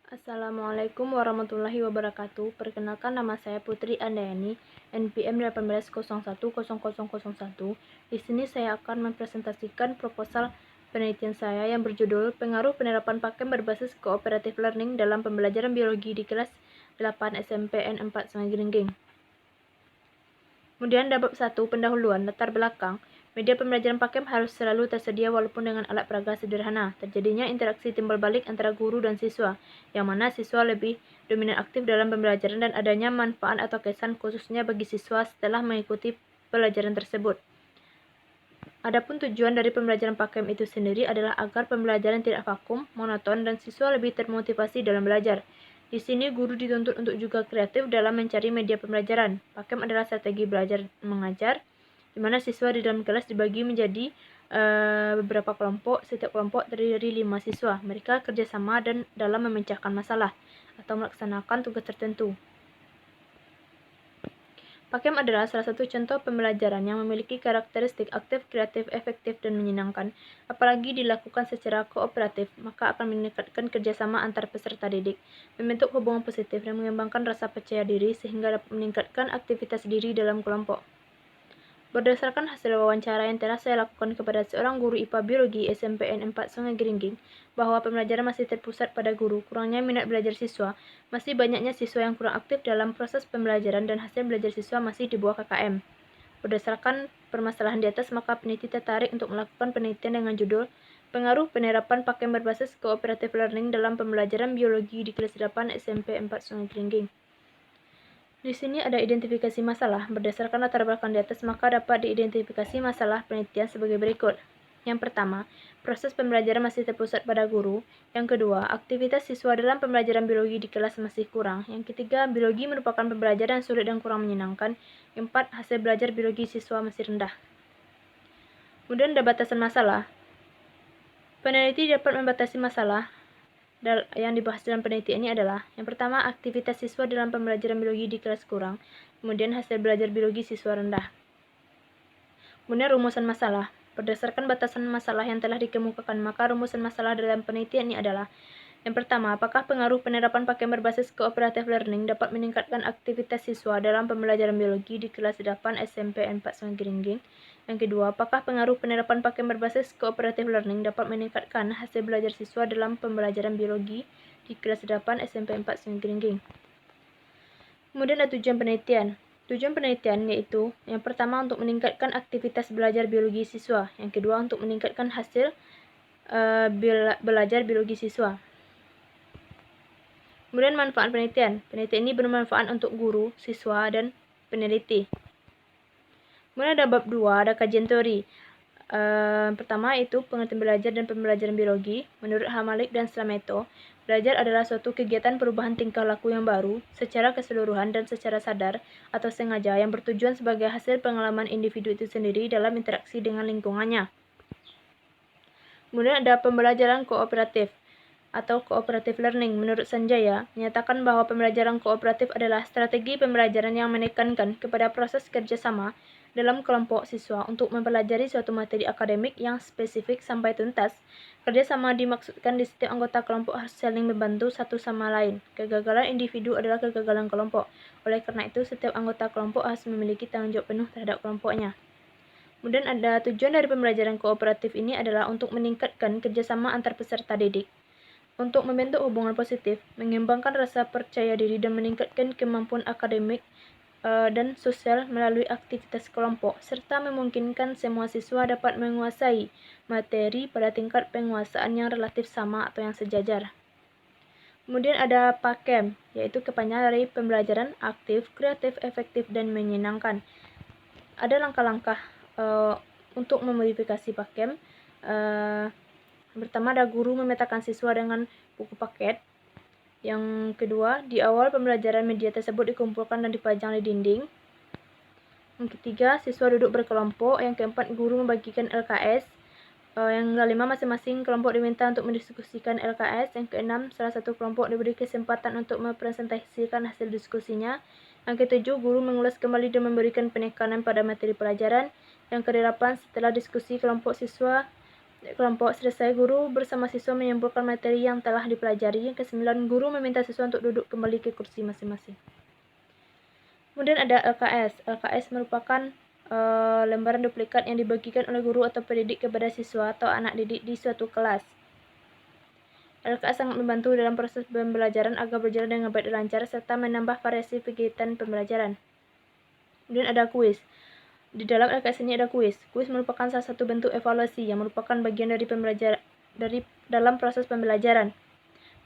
Assalamualaikum warahmatullahi wabarakatuh. Perkenalkan, nama saya Putri Andayani, NPM 18010001. Di sini saya akan mempresentasikan proposal penelitian saya yang berjudul Pengaruh Penerapan Pakem Berbasis Cooperative Learning dalam Pembelajaran Biologi di Kelas 8 SMPN 4 Sungai Geringging. Kemudian bab 1, pendahuluan, latar belakang. Media pembelajaran Pakem harus selalu tersedia walaupun dengan alat peraga sederhana. Terjadinya interaksi timbal balik antara guru dan siswa, yang mana siswa lebih dominan aktif dalam pembelajaran dan adanya manfaat atau kesan khususnya bagi siswa setelah mengikuti pelajaran tersebut. Adapun tujuan dari pembelajaran Pakem itu sendiri adalah agar pembelajaran tidak vakum, monoton, dan siswa lebih termotivasi dalam belajar. Di sini guru dituntut untuk juga kreatif dalam mencari media pembelajaran. Pakem adalah strategi belajar mengajar, di mana siswa di dalam kelas dibagi menjadi beberapa kelompok. Setiap kelompok terdiri dari 5 siswa. Mereka kerjasama dan dalam memecahkan masalah atau melaksanakan tugas tertentu. Pakem adalah salah satu contoh pembelajaran yang memiliki karakteristik aktif, kreatif, efektif, dan menyenangkan. Apalagi dilakukan secara kooperatif, maka akan meningkatkan kerjasama antar peserta didik, membentuk hubungan positif, dan mengembangkan rasa percaya diri sehingga dapat meningkatkan aktivitas diri dalam kelompok. Berdasarkan hasil wawancara yang telah saya lakukan kepada seorang guru IPA Biologi SMPN 4 Sungai Geringging, bahwa pembelajaran masih terpusat pada guru, kurangnya minat belajar siswa, masih banyaknya siswa yang kurang aktif dalam proses pembelajaran, dan hasil belajar siswa masih di bawah KKM. Berdasarkan permasalahan di atas, maka peneliti tertarik untuk melakukan penelitian dengan judul Pengaruh Penerapan Pakem Berbasis Cooperative Learning dalam Pembelajaran Biologi di Kelas 8 SMP 4 Sungai Geringging. Di sini ada identifikasi masalah. Berdasarkan latar belakang di atas, maka dapat diidentifikasi masalah penelitian sebagai berikut. Yang pertama, proses pembelajaran masih terpusat pada guru. Yang kedua, aktivitas siswa dalam pembelajaran biologi di kelas masih kurang. Yang ketiga, biologi merupakan pembelajaran sulit dan kurang menyenangkan. Yang empat, hasil belajar biologi siswa masih rendah. Kemudian ada batasan masalah. Peneliti dapat membatasi masalah yang dibahas dalam penelitian ini adalah yang pertama, aktivitas siswa dalam pembelajaran biologi di kelas kurang, kemudian hasil belajar biologi siswa rendah. Kemudian rumusan masalah. Berdasarkan batasan masalah yang telah dikemukakan, maka rumusan masalah dalam penelitian ini adalah yang pertama, apakah pengaruh penerapan pakem berbasis cooperative learning dapat meningkatkan aktivitas siswa dalam pembelajaran biologi di kelas 8 SMP 4 Sungai Geringging? Yang kedua, apakah pengaruh penerapan pakem berbasis cooperative learning dapat meningkatkan hasil belajar siswa dalam pembelajaran biologi di kelas 8 SMP 4 Sungai Geringging? Kemudian ada tujuan penelitian. Tujuan penelitian yaitu yang pertama untuk meningkatkan aktivitas belajar biologi siswa, yang kedua untuk meningkatkan hasil belajar biologi siswa. Kemudian manfaat penelitian. Penelitian ini bermanfaat untuk guru, siswa, dan peneliti. Kemudian ada bab 2, ada kajian teori. Pertama itu pengertian belajar dan pembelajaran biologi. Menurut Hamalik dan Slameto, belajar adalah suatu kegiatan perubahan tingkah laku yang baru, secara keseluruhan dan secara sadar atau sengaja, yang bertujuan sebagai hasil pengalaman individu itu sendiri dalam interaksi dengan lingkungannya. Kemudian ada pembelajaran kooperatif atau cooperative learning. Menurut Sanjaya, menyatakan bahwa pembelajaran kooperatif adalah strategi pembelajaran yang menekankan kepada proses kerjasama dalam kelompok siswa untuk mempelajari suatu materi akademik yang spesifik sampai tuntas. Kerjasama dimaksudkan di setiap anggota kelompok harus saling membantu satu sama lain. Kegagalan individu adalah kegagalan kelompok. Oleh karena itu, setiap anggota kelompok harus memiliki tanggung jawab penuh terhadap kelompoknya. Kemudian ada tujuan dari pembelajaran kooperatif ini adalah untuk meningkatkan kerjasama antar peserta didik, untuk membentuk hubungan positif, mengembangkan rasa percaya diri, dan meningkatkan kemampuan akademik dan sosial melalui aktivitas kelompok, serta memungkinkan semua siswa dapat menguasai materi pada tingkat penguasaan yang relatif sama atau yang sejajar. Kemudian ada PAKEM, yaitu kepanjangan dari pembelajaran aktif, kreatif, efektif, dan menyenangkan. Ada langkah-langkah untuk memodifikasi PAKEM. Pertama, ada guru memetakan siswa dengan buku paket. Yang kedua, di awal pembelajaran media tersebut dikumpulkan dan dipajang di dinding. Yang ketiga, siswa duduk berkelompok. Yang keempat, guru membagikan LKS. Yang kelima, masing-masing kelompok diminta untuk mendiskusikan LKS. Yang keenam, salah satu kelompok diberi kesempatan untuk mempresentasikan hasil diskusinya. Yang ketujuh, guru mengulas kembali dan memberikan penekanan pada materi pelajaran. Yang kedelapan, setelah diskusi kelompok siswa Kelompok selesai, guru bersama siswa menyimpulkan materi yang telah dipelajari. Yang ke-9, guru meminta siswa untuk duduk kembali ke kursi masing-masing. Kemudian ada LKS. LKS merupakan lembaran duplikat yang dibagikan oleh guru atau pendidik kepada siswa atau anak didik di suatu kelas. LKS sangat membantu dalam proses pembelajaran agar berjalan dengan baik dan lancar serta menambah variasi kegiatan pembelajaran. Kemudian ada kuis. Di dalam LKS ini ada kuis. Kuis merupakan salah satu bentuk evaluasi yang merupakan bagian dari dalam proses pembelajaran.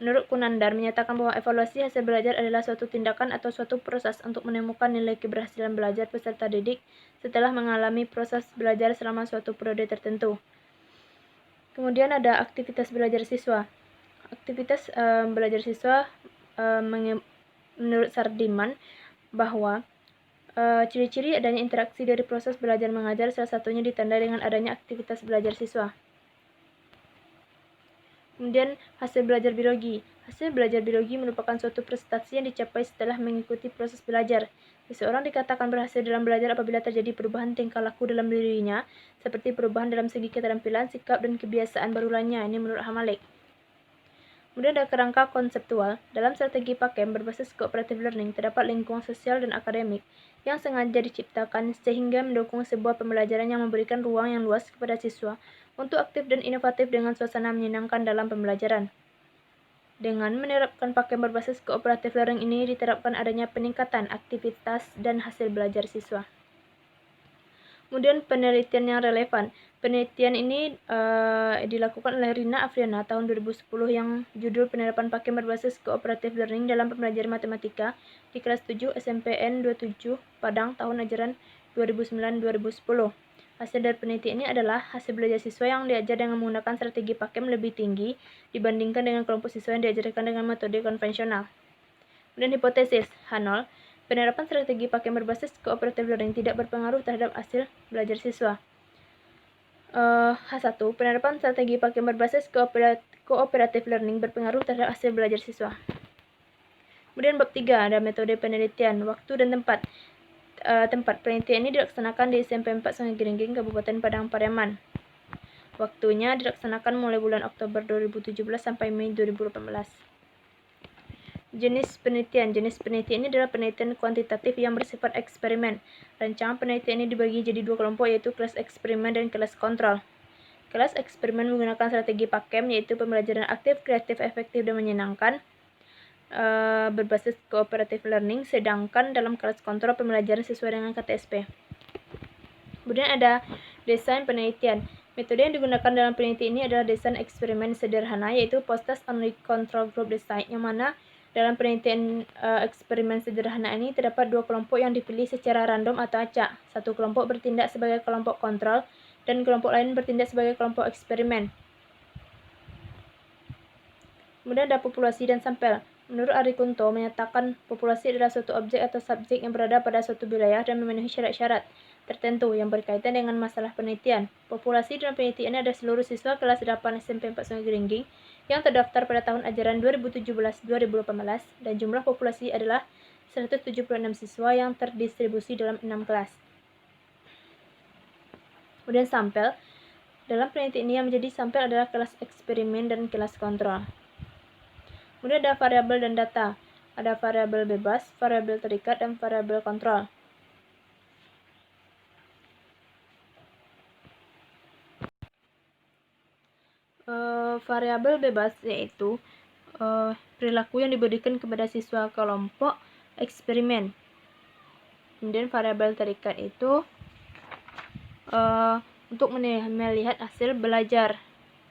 Menurut Kunandar menyatakan bahwa evaluasi hasil belajar adalah suatu tindakan atau suatu proses untuk menemukan nilai keberhasilan belajar peserta didik setelah mengalami proses belajar selama suatu periode tertentu. Kemudian ada aktivitas belajar siswa. Aktivitas belajar siswa menurut Sardiman bahwa ciri-ciri adanya interaksi dari proses belajar mengajar salah satunya ditandai dengan adanya aktivitas belajar siswa. Kemudian hasil belajar biologi. Hasil belajar biologi merupakan suatu prestasi yang dicapai setelah mengikuti proses belajar. Seseorang dikatakan berhasil dalam belajar apabila terjadi perubahan tingkah laku dalam dirinya, seperti perubahan dalam segi keterampilan, sikap, dan kebiasaan baru lainnya. Ini menurut Hamalik. Kemudian ada kerangka konseptual. Dalam strategi PAKEM berbasis cooperative learning, terdapat lingkungan sosial dan akademik yang sengaja diciptakan sehingga mendukung sebuah pembelajaran yang memberikan ruang yang luas kepada siswa untuk aktif dan inovatif dengan suasana menyenangkan dalam pembelajaran. Dengan menerapkan PAKEM berbasis cooperative learning ini diterapkan adanya peningkatan aktivitas dan hasil belajar siswa. Kemudian penelitian yang relevan. Penelitian ini dilakukan oleh Rina Afriana tahun 2010 yang judul penerapan PAKEM berbasis cooperative learning dalam pembelajaran matematika di kelas 7 SMPN 27 Padang tahun ajaran 2009-2010. Hasil dari penelitian ini adalah hasil belajar siswa yang diajar dengan menggunakan strategi PAKEM lebih tinggi dibandingkan dengan kelompok siswa yang diajarkan dengan metode konvensional. Kemudian hipotesis Hanol, penerapan strategi PAKEM berbasis cooperative learning tidak berpengaruh terhadap hasil belajar siswa. H1, penerapan strategi PAKEM berbasis cooperative learning berpengaruh terhadap hasil belajar siswa. Kemudian bab 3 ada metode penelitian, waktu dan tempat. Tempat penelitian ini dilaksanakan di SMP 4 Sungai Geringging, Kabupaten Padang Pariaman. Waktunya dilaksanakan mulai bulan Oktober 2017 sampai Mei 2018. Jenis penelitian. Jenis penelitian ini adalah penelitian kuantitatif yang bersifat eksperimen. Rancangan penelitian ini dibagi jadi dua kelompok, yaitu kelas eksperimen dan kelas kontrol. Kelas eksperimen menggunakan strategi PAKEM, yaitu pembelajaran aktif, kreatif, efektif, dan menyenangkan berbasis cooperative learning, sedangkan dalam kelas kontrol pembelajaran sesuai dengan KTSP. Kemudian ada desain penelitian. Metode yang digunakan dalam penelitian ini adalah desain eksperimen sederhana, yaitu post-test only control group design, yang mana dalam penelitian eksperimen sederhana ini terdapat dua kelompok yang dipilih secara random atau acak. Satu kelompok bertindak sebagai kelompok kontrol dan kelompok lain bertindak sebagai kelompok eksperimen. Kemudian ada populasi dan sampel. Menurut Ari Kunto menyatakan populasi adalah suatu objek atau subjek yang berada pada suatu wilayah dan memenuhi syarat-syarat tertentu yang berkaitan dengan masalah penelitian. Populasi dalam penelitian ini ada seluruh siswa kelas 8 SMP 4 Sungai Geringging yang terdaftar pada tahun ajaran 2017-2018 dan jumlah populasi adalah 176 siswa yang terdistribusi dalam 6 kelas. Kemudian sampel. Dalam penelitian ini yang menjadi sampel adalah kelas eksperimen dan kelas kontrol. Kemudian ada variabel dan data. Ada variabel bebas, variabel terikat, dan variabel kontrol. Variabel bebas yaitu perilaku yang diberikan kepada siswa kelompok eksperimen. Kemudian variabel terikat itu untuk melihat hasil belajar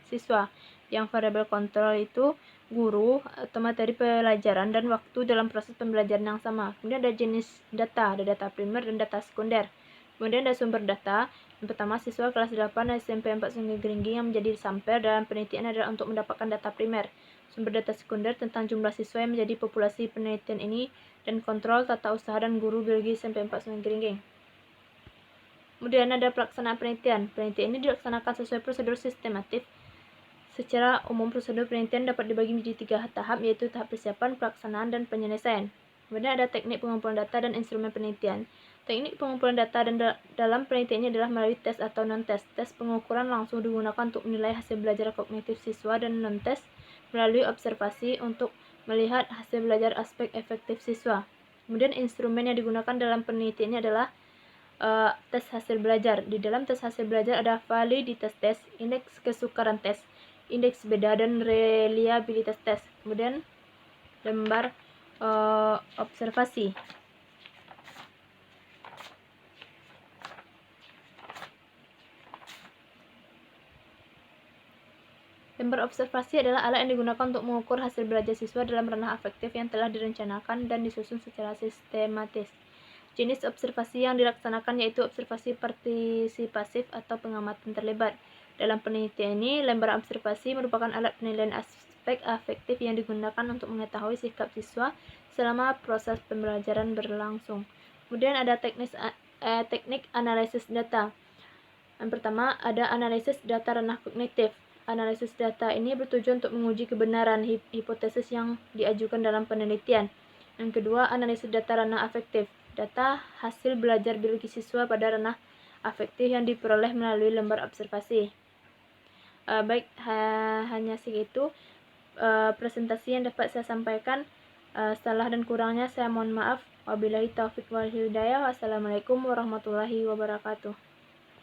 siswa. Yang variabel kontrol itu guru atau materi pelajaran dan waktu dalam proses pembelajaran yang sama. Kemudian ada jenis data, ada data primer dan data sekunder. Kemudian ada sumber data. Yang pertama, siswa kelas 8 SMP 4 Sungai Geringging yang menjadi sampel dalam penelitian adalah untuk mendapatkan data primer. Sumber data sekunder tentang jumlah siswa yang menjadi populasi penelitian ini dan kontrol tata usaha dan guru biologi SMP 4 Sungai Geringging. Kemudian ada pelaksanaan penelitian. Penelitian ini dilaksanakan sesuai prosedur sistematif. Secara umum, prosedur penelitian dapat dibagi menjadi 3 tahap, yaitu tahap persiapan, pelaksanaan, dan penyelesaian. Kemudian ada teknik pengumpulan data dan instrumen penelitian. Teknik pengumpulan data dalam penelitian ini adalah melalui tes atau non-tes. Tes pengukuran langsung digunakan untuk menilai hasil belajar kognitif siswa, dan non-tes melalui observasi untuk melihat hasil belajar aspek efektif siswa. Kemudian instrumen yang digunakan dalam penelitian ini adalah tes hasil belajar. Di dalam tes hasil belajar ada validitas tes, indeks kesukaran tes, indeks beda, dan reliabilitas tes. Kemudian lembar observasi. Lembar observasi adalah alat yang digunakan untuk mengukur hasil belajar siswa dalam ranah afektif yang telah direncanakan dan disusun secara sistematis. Jenis observasi yang dilaksanakan yaitu observasi partisipasif atau pengamatan terlibat. Dalam penelitian ini, lembar observasi merupakan alat penilaian aspek afektif yang digunakan untuk mengetahui sikap siswa selama proses pembelajaran berlangsung. Kemudian ada teknik analisis data. Yang pertama, ada analisis data ranah kognitif. Analisis data ini bertujuan untuk menguji kebenaran hipotesis yang diajukan dalam penelitian. Yang kedua, analisis data ranah afektif. Data hasil belajar biologi siswa pada ranah afektif yang diperoleh melalui lembar observasi. Hanya segitu presentasi yang dapat saya sampaikan. Salah dan kurangnya saya mohon maaf. Wabillahi taufiq wal hidayah. Wassalamualaikum warahmatullahi wabarakatuh.